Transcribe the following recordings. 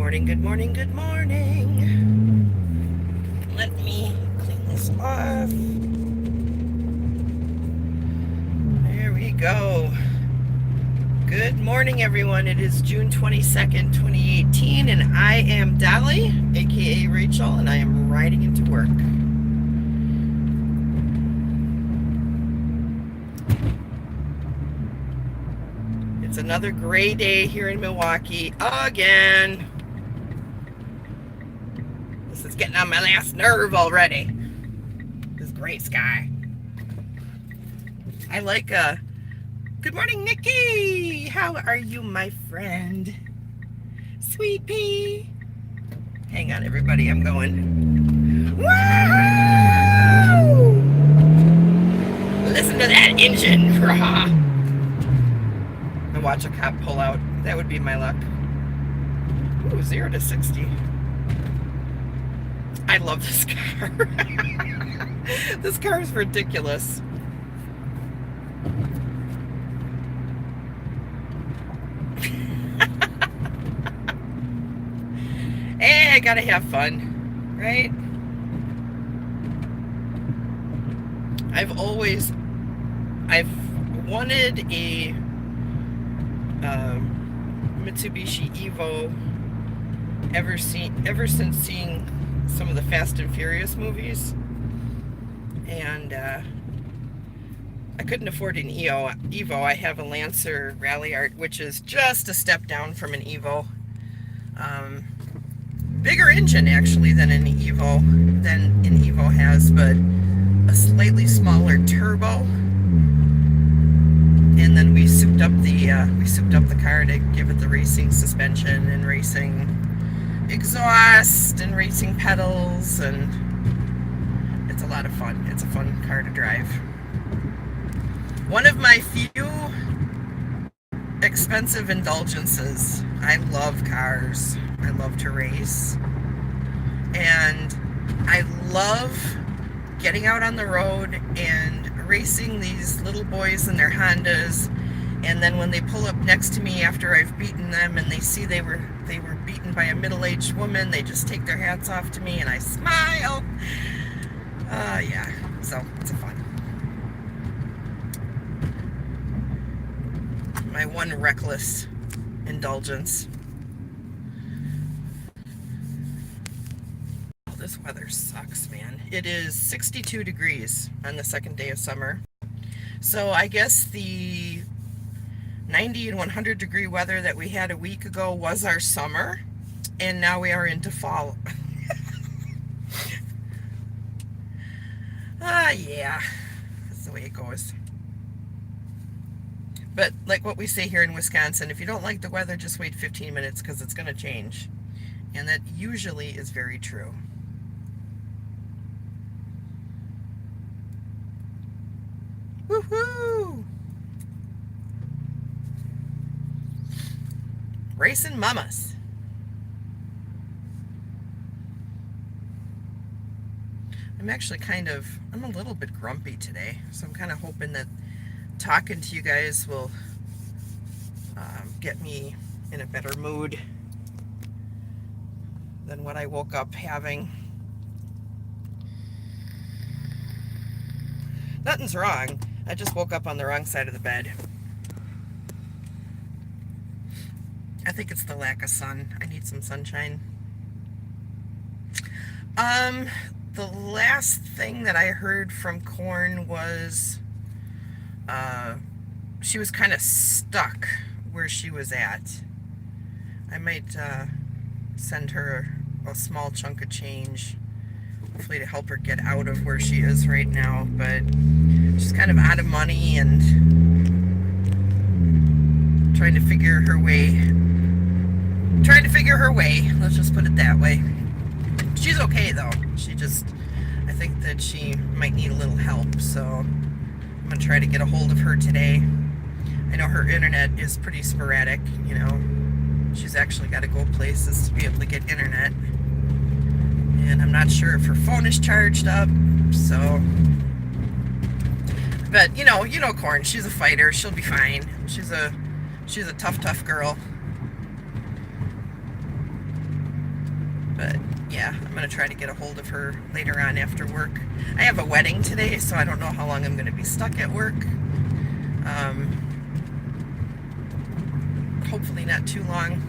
morning, good morning, good morning. Let me clean this off. There we go. Good morning, everyone. It is June 22nd, 2018, and I am Dolly, aka Rachel, and I am riding into work. It's another gray day here in Milwaukee again. This is getting on my last nerve already. This gray sky. I like good morning, Nikki. How are you, my friend? Sweet pea. Hang on, everybody. I'm going. Woo! Listen to that engine. And watch a cop pull out. That would be my luck. Ooh, 0 to 60. I love this car. This car is ridiculous. Hey, I gotta have fun, right? I've wanted a Mitsubishi Evo ever since seeing some of the Fast and Furious movies, and I couldn't afford an Evo. I have a Lancer Rally Art, which is just a step down from an Evo. Bigger engine actually than an Evo has, but a slightly smaller turbo. And then we souped up the car to give it the racing suspension and racing exhaust and racing pedals, and it's a lot of fun. It's a fun car to drive. One of my few expensive indulgences. I love cars. I love to race. And I love getting out on the road and racing these little boys in their Hondas, and then when they pull up next to me after I've beaten them and they see they were beaten by a middle-aged woman, they just take their hats off to me and I smile. Yeah, so it's a fun. My one reckless indulgence. Oh, this weather sucks, man. It is 62 degrees on the second day of summer. So I guess the 90 and 100 degree weather that we had a week ago was our summer, and now we are into fall. Yeah, that's the way it goes. But like what we say here in Wisconsin, if you don't like the weather, just wait 15 minutes because it's going to change. And that usually is very true. Woohoo! Racing mamas. I'm a little bit grumpy today, so I'm kind of hoping that talking to you guys will get me in a better mood than what I woke up having. Nothing's wrong. I just woke up on the wrong side of the bed. I think it's the lack of sun. I need some sunshine. The last thing that I heard from Corn was she was kind of stuck where she was at. I might send her a small chunk of change, hopefully to help her get out of where she is right now, but she's kind of out of money and trying to figure her way. Let's just put it that way. She's okay though. I think that she might need a little help, so I'm gonna try to get a hold of her today. I know her internet is pretty sporadic, you know. She's actually got to go places to be able to get internet. And I'm not sure if her phone is charged up, so. But you know Corn, she's a fighter, she'll be fine. She's a tough girl. But yeah, I'm going to try to get a hold of her later on after work. I have a wedding today, so I don't know how long I'm going to be stuck at work. Hopefully not too long.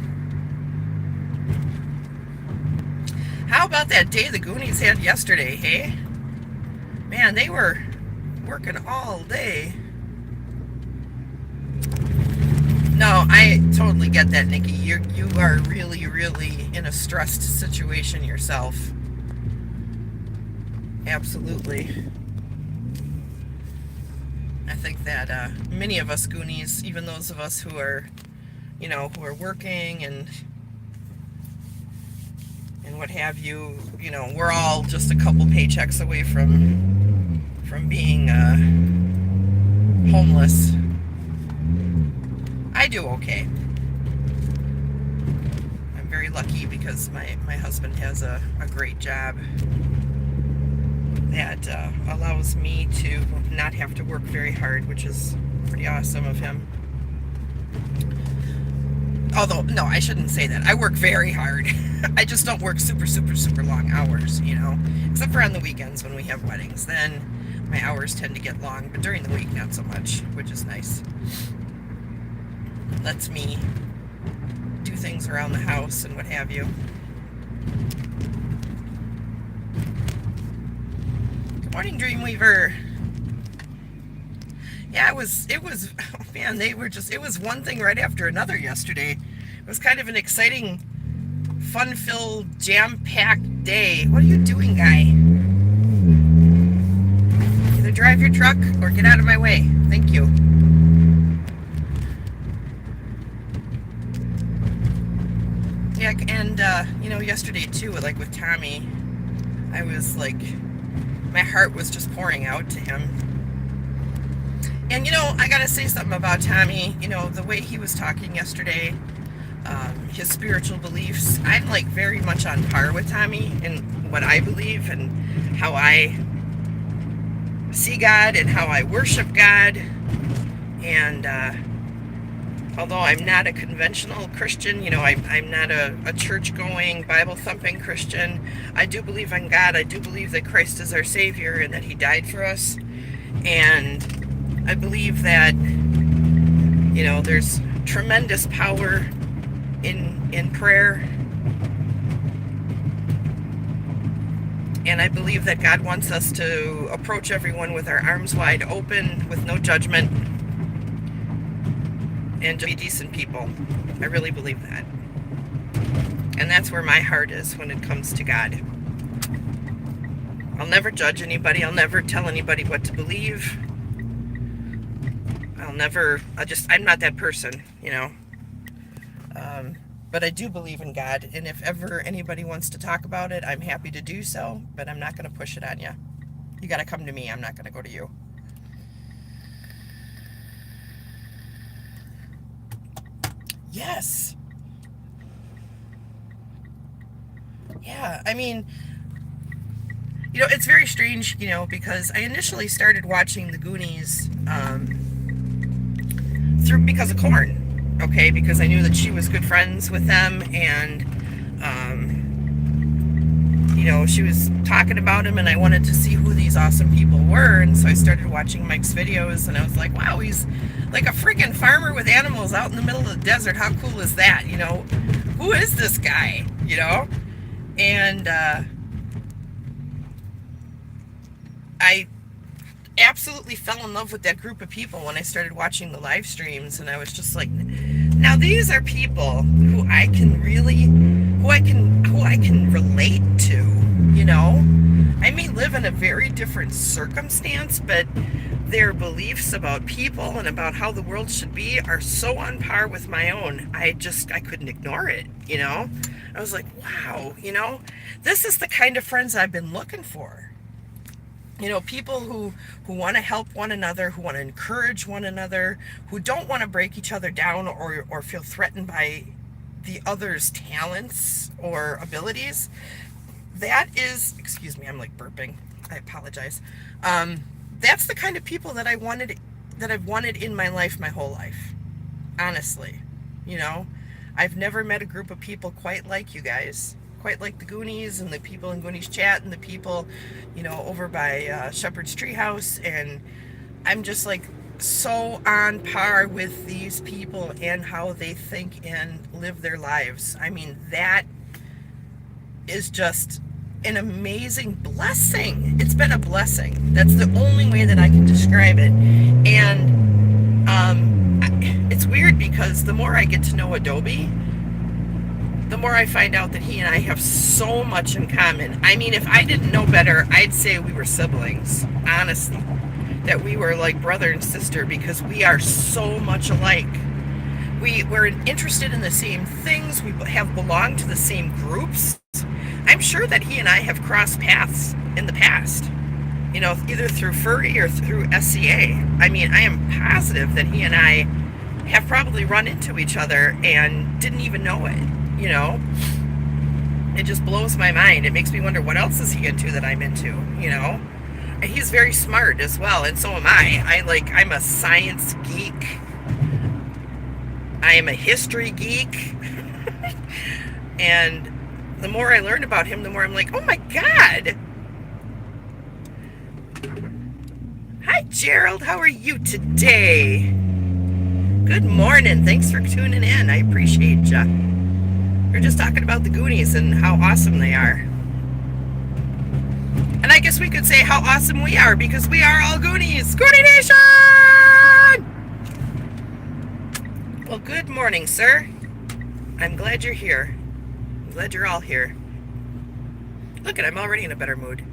How about that day the Goonies had yesterday, hey? Man, they were working all day. No, I totally get that, Nikki. You are really, really in a stressed situation yourself. Absolutely. I think that many of us Goonies, even those of us who are, who are working and what have you, we're all just a couple paychecks away from being homeless. I do okay. I'm very lucky because my husband has a great job that allows me to not have to work very hard, which is pretty awesome of him. Although, no, I shouldn't say that. I work very hard. I just don't work super, super, super long hours, except for on the weekends when we have weddings. Then my hours tend to get long, but during the week, not so much, which is nice. Lets me do things around the house and what have you. Good morning, Dreamweaver. Yeah, it was, oh man, it was one thing right after another yesterday. It was kind of an exciting, fun-filled, jam-packed day. What are you doing, guy? Either drive your truck or get out of my way. Thank you. Yeah, and, yesterday too, like with Tommy, I was like, my heart was just pouring out to him. And, I gotta say something about Tommy, the way he was talking yesterday, his spiritual beliefs. I'm like very much on par with Tommy in what I believe and how I see God and how I worship God. And, although I'm not a conventional Christian, I'm not a church-going, Bible-thumping Christian, I do believe in God. I do believe that Christ is our Savior and that He died for us. And I believe that, there's tremendous power in prayer. And I believe that God wants us to approach everyone with our arms wide open, with no judgment, and to be decent people. I really believe that. And that's where my heart is when it comes to God. I'll never judge anybody. I'll never tell anybody what to believe. I'm not that person, but I do believe in God, and if ever anybody wants to talk about it, I'm happy to do so, but I'm not going to push it on you. You got to come to me. I'm not going to go to you. Yes. Yeah, I mean, it's very strange, because I initially started watching the Goonies because of Korn, okay, because I knew that she was good friends with them, and she was talking about him, and I wanted to see who these awesome people were, and so I started watching Mike's videos, and I was like, wow, he's like a freaking farmer with animals out in the middle of the desert. How cool is that? Who is this guy? And I absolutely fell in love with that group of people when I started watching the live streams, and I was just like, now these are people who I can relate to. I may live in a very different circumstance, but their beliefs about people and about how the world should be are so on par with my own. I couldn't ignore it. I was like, wow, this is the kind of friends I've been looking for. People who want to help one another, who want to encourage one another, who don't want to break each other down or feel threatened by the other's talents or abilities. That is, excuse me, I'm like burping. I apologize. That's the kind of people that I've wanted in my life my whole life. Honestly, I've never met a group of people quite like you guys. quite like the Goonies and the people in Goonies Chat and the people, over by Shepherd's Treehouse. And I'm just like so on par with these people and how they think and live their lives. I mean, that is just an amazing blessing. It's been a blessing. That's the only way that I can describe it. And it's weird because the more I get to know Adobe, the more I find out that he and I have so much in common. I mean, if I didn't know better, I'd say we were siblings, honestly. That we were like brother and sister because we are so much alike. We're interested in the same things. We have belonged to the same groups. I'm sure that he and I have crossed paths in the past, either through Furry or through SCA. I mean, I am positive that he and I have probably run into each other and didn't even know it. It just blows my mind. It makes me wonder, what else is he into that I'm into, And he's very smart as well, and so am I. I'm a science geek. I am a history geek. And the more I learn about him, the more I'm like, oh my God. Hi, Gerald. How are you today? Good morning. Thanks for tuning in. I appreciate ya. We're just talking about the Goonies and how awesome they are. And I guess we could say how awesome we are because we are all Goonies. Goonie Nation! Well, good morning, sir. I'm glad you're here. I'm glad you're all here. Look, I'm already in a better mood.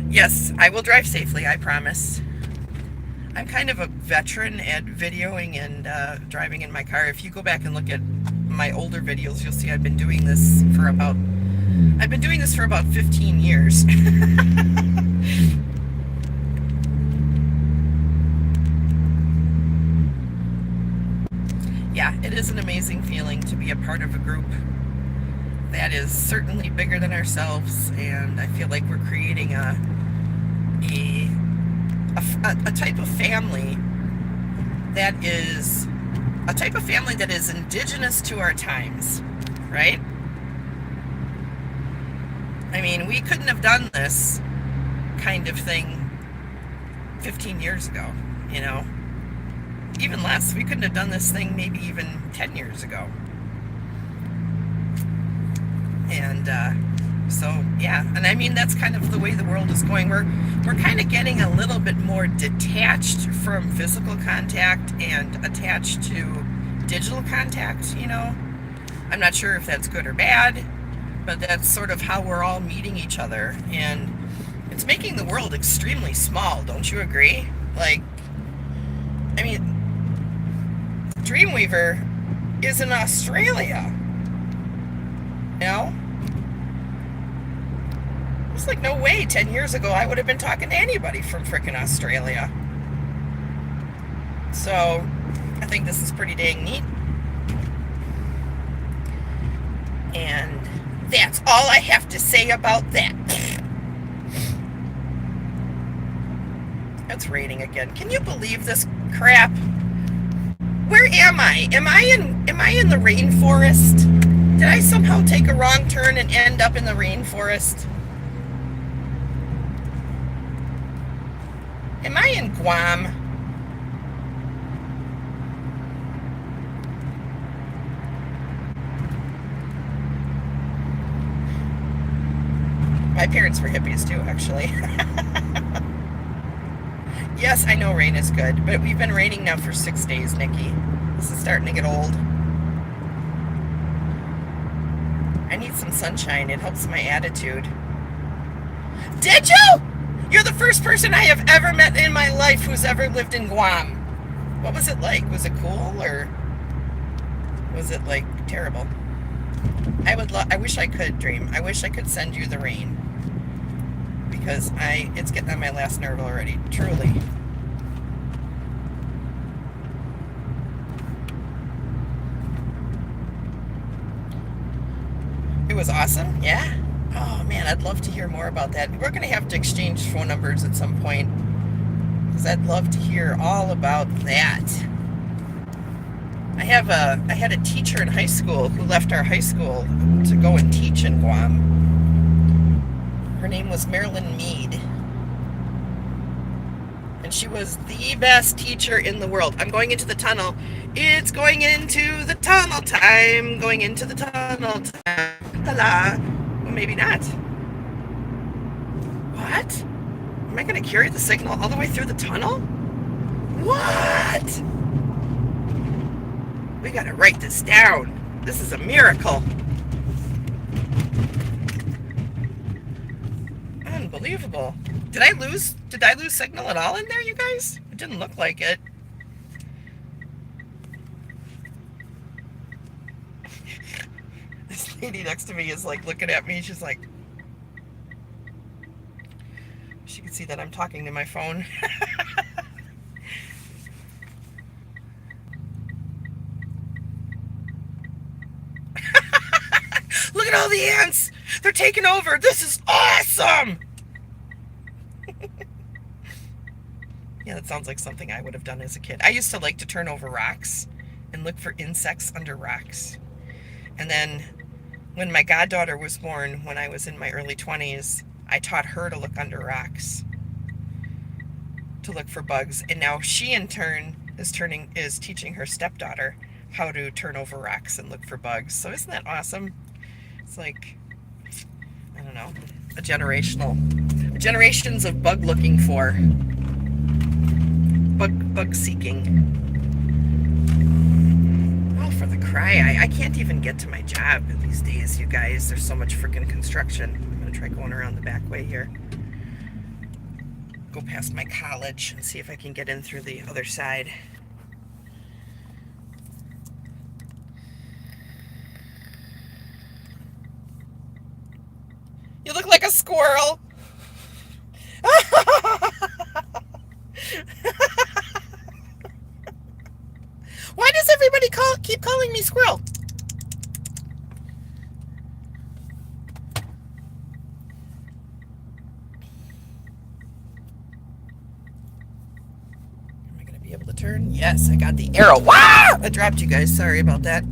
Yes, I will drive safely, I promise. I'm kind of a veteran at videoing and driving in my car. If you go back and look at my older videos, you'll see I've been doing this for about 15 years. Yeah, it is an amazing feeling to be a part of a group that is certainly bigger than ourselves, and I feel like we're creating a type of family that is indigenous to our times, right? I mean, we couldn't have done this kind of thing 15 years ago, even less. We couldn't have done this thing maybe even 10 years ago. And so, yeah, and I mean, that's kind of the way the world is going. We're kind of getting a little bit more detached from physical contact and attached to digital contact, I'm not sure if that's good or bad, but that's sort of how we're all meeting each other. And it's making the world extremely small, don't you agree? Dreamweaver is in Australia, It's like, no way, 10 years ago I would have been talking to anybody from frickin' Australia. So, I think this is pretty dang neat. And that's all I have to say about that. It's raining again. Can you believe this crap? Where am I? Am I in the rainforest? Did I somehow take a wrong turn and end up in the rainforest? Am I in Guam? My parents were hippies too, actually. Yes, I know rain is good, but we've been raining now for 6 days, Nikki. This is starting to get old. I need some sunshine. It helps my attitude. Did you? You're the first person I have ever met in my life who's ever lived in Guam. What was it like? Was it cool or was it like terrible? I wish I could, Dream. I wish I could send you the rain. Because it's getting on my last nerve already, truly. It was awesome, yeah? Oh man, I'd love to hear more about that. We're going to have to exchange phone numbers at some point, because I'd love to hear all about that. I had a teacher in high school who left our high school to go and teach in Guam. Her name was Marilyn Mead, and she was the best teacher in the world. I'm going into the tunnel. It's going into the tunnel time. Going into the tunnel time. Hello. Well, maybe not. What? Am I going to carry the signal all the way through the tunnel? What? We got to write this down. This is a miracle. Unbelievable. Did I lose signal at all in there, you guys? It didn't look like it. This lady next to me is like looking at me. She's like, she can see that I'm talking to my phone. Look at all the ants. They're taking over. This is awesome. Yeah, that sounds like something I would have done as a kid. I used to like to turn over rocks and look for insects under rocks. And then when my goddaughter was born, when I was in my early 20s, I taught her to look under rocks to look for bugs. And now she in turn is teaching her stepdaughter how to turn over rocks and look for bugs. So isn't that awesome? It's like, I don't know, generations of bug looking for, bug seeking. Oh, for the cry, I can't even get to my job these days, you guys. There's so much freaking construction. I'm gonna try going around the back way here. Go past my college and see if I can get in through the other side. You look like a squirrel. Why does everybody keep calling me squirrel? Am I going to be able to turn? Yes, I got the arrow. Wow! I dropped you guys. Sorry about that.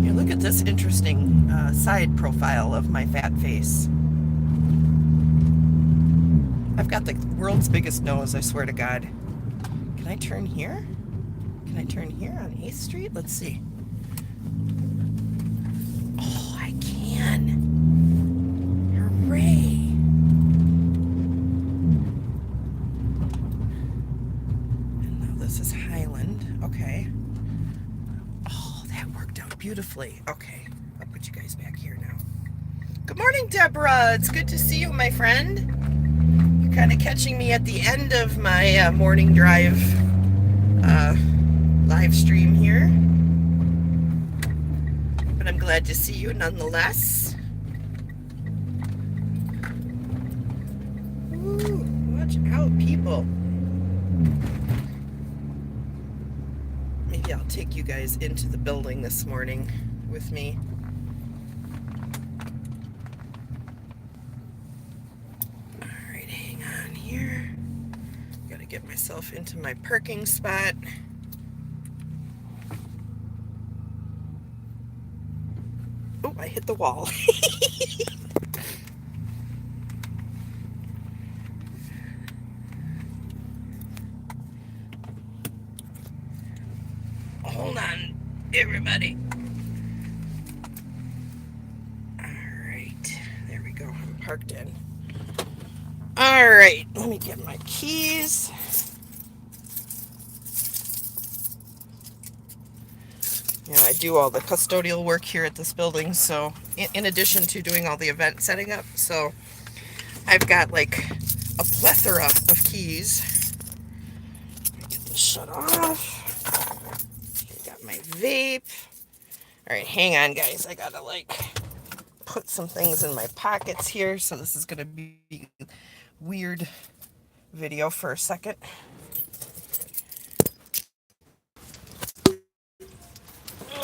Here, look at this interesting side profile of my fat face. I've got the world's biggest nose, I swear to God. Can I turn here? Can I turn here on 8th Street? Let's see. Oh, I can. Hooray. And now this is Highland. Okay. Oh, that worked out beautifully. Okay. I'll put you guys back here now. Good morning, Deborah. It's good to see you, my friend. Kind of catching me at the end of my morning drive live stream here, but I'm glad to see you nonetheless. Ooh, watch out, people. Maybe I'll take you guys into the building this morning with me. Get myself into my parking spot. Oh, I hit the wall. Hold on, everybody. All right, there we go. I'm parked in. All right, let me get my keys. You know, I do all the custodial work here at this building, so in addition to doing all the event setting up, so I've got like a plethora of keys. Get this shut off. Got my vape. All right, hang on, guys. I gotta like put some things in my pockets here, so this is gonna be weird video for a second.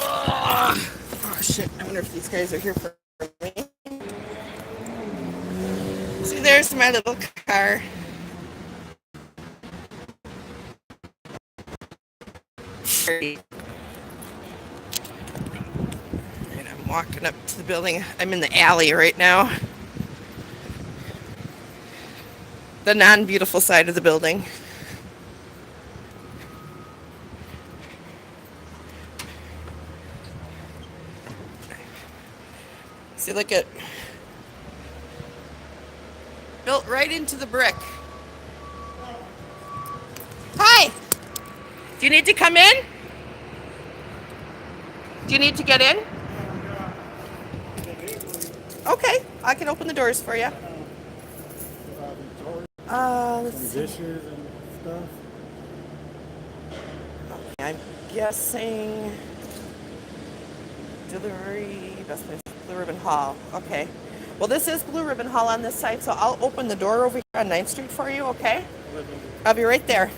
Oh shit, I wonder if these guys are here for me. See, there's my little car. And I'm walking up to the building. I'm in the alley right now. The non-beautiful side of the building. See, look at, built right into the brick. Hi! Do you need to come in? Do you need to get in? Okay, I can open the doors for you. Let's see. Dishes and stuff. I'm guessing delivery, Best Place, Blue Ribbon Hall. Okay. Well, this is Blue Ribbon Hall on this side, so I'll open the door over here on 9th Street for you, okay? I'll be right there.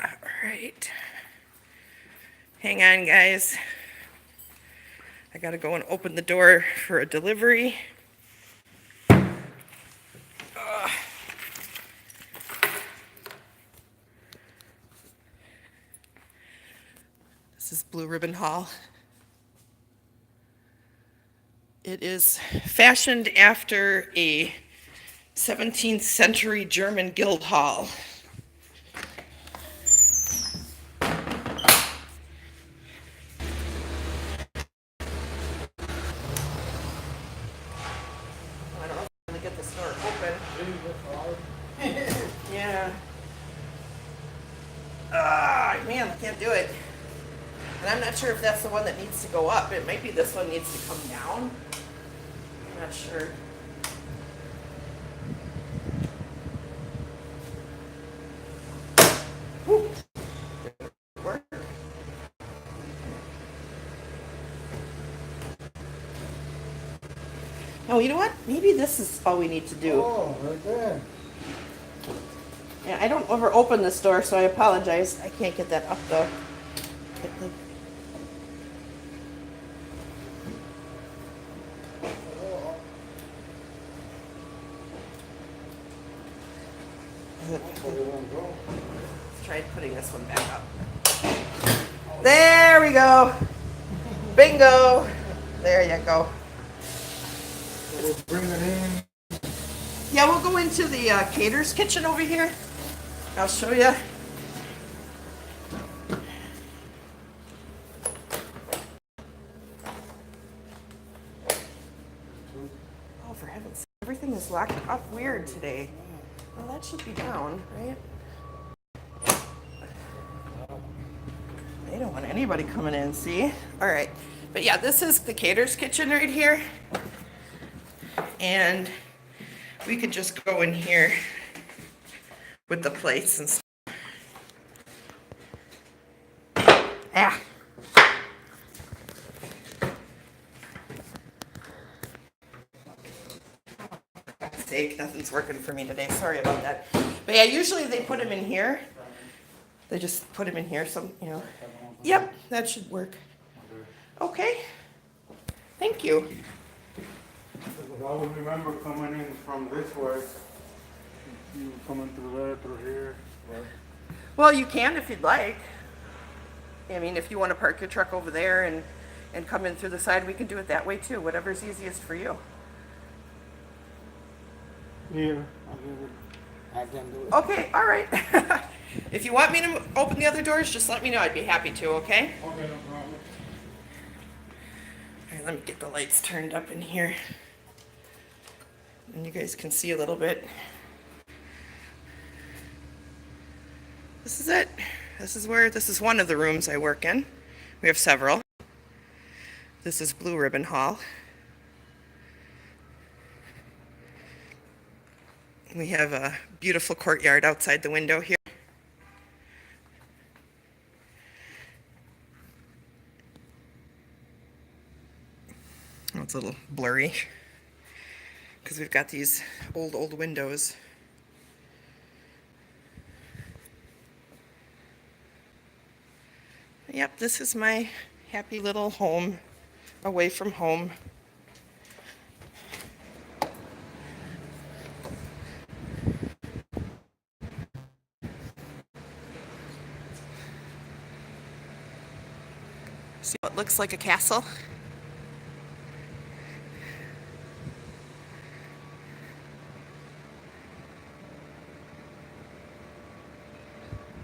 All right. Hang on, guys. I gotta go and open the door for a delivery. This is Blue Ribbon Hall. It is fashioned after a 17th century German guild hall. I don't know if I'm gonna get this door open. Yeah. Man, I can't do it. And I'm not sure if that's the one that needs to go up. It might be this one needs to come down. I'm not sure. Whew. Work. Oh, you know what? Maybe this is all we need to do. Oh, right there. Yeah, I don't ever open this door, so I apologize. I can't get that up though. Let's try putting this one back up. There we go. Bingo. There you go. We'll bring it in. Yeah, we'll go into the caterer's kitchen over here. I'll show you. Oh, for heaven's sake. Everything is locked up weird today. Well, that should be down, right? They don't want anybody coming in, see? All right. But yeah, this is the caterer's kitchen right here. And we could just go in here with the plates and stuff. Ah. For God's sake, nothing's working for me today. Sorry about that. But yeah, usually they put them in here. They just put them in here, so, you know. Yep, that should work. Okay. Thank you. I would remember coming in from this way. You coming through there, through here. But Well, you can if you'd like. I mean, if you want to park your truck over there and come in through the side, we can do it that way too. Whatever's easiest for you. here, I'll give it. Have them do it. Okay, all right. If you want me to open the other doors, just let me know. I'd be happy to, okay? Okay, no problem. All right, let me get the lights turned up in here. And you guys can see a little bit. This is it. This is one of the rooms I work in. We have several. This is Blue Ribbon Hall. We have a beautiful courtyard outside the window here. Oh, it's a little blurry because we've got these old windows. Yep, this is my happy little home away from home. See what looks like a castle?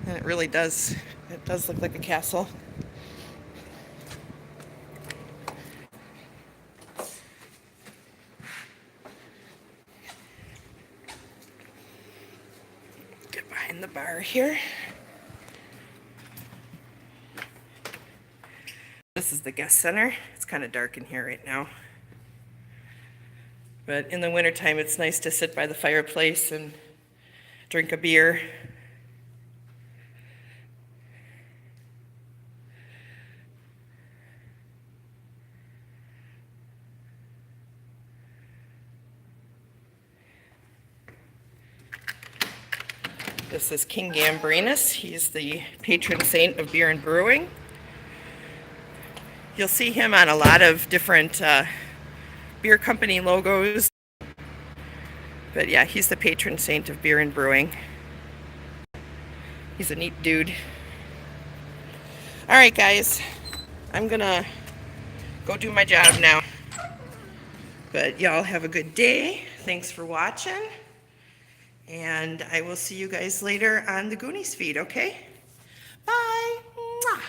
And it really does. It does look like a castle. Get behind the bar here. This is the guest center. It's kind of dark in here right now. But in the wintertime, it's nice to sit by the fireplace and drink a beer. This is King Gambrinus. He's the patron saint of beer and brewing. You'll see him on a lot of different beer company logos. But yeah, he's the patron saint of beer and brewing. He's a neat dude. All right, guys. I'm gonna go do my job now. But y'all have a good day. Thanks for watching. And I will see you guys later on the Goonies feed, okay? Bye. Mwah.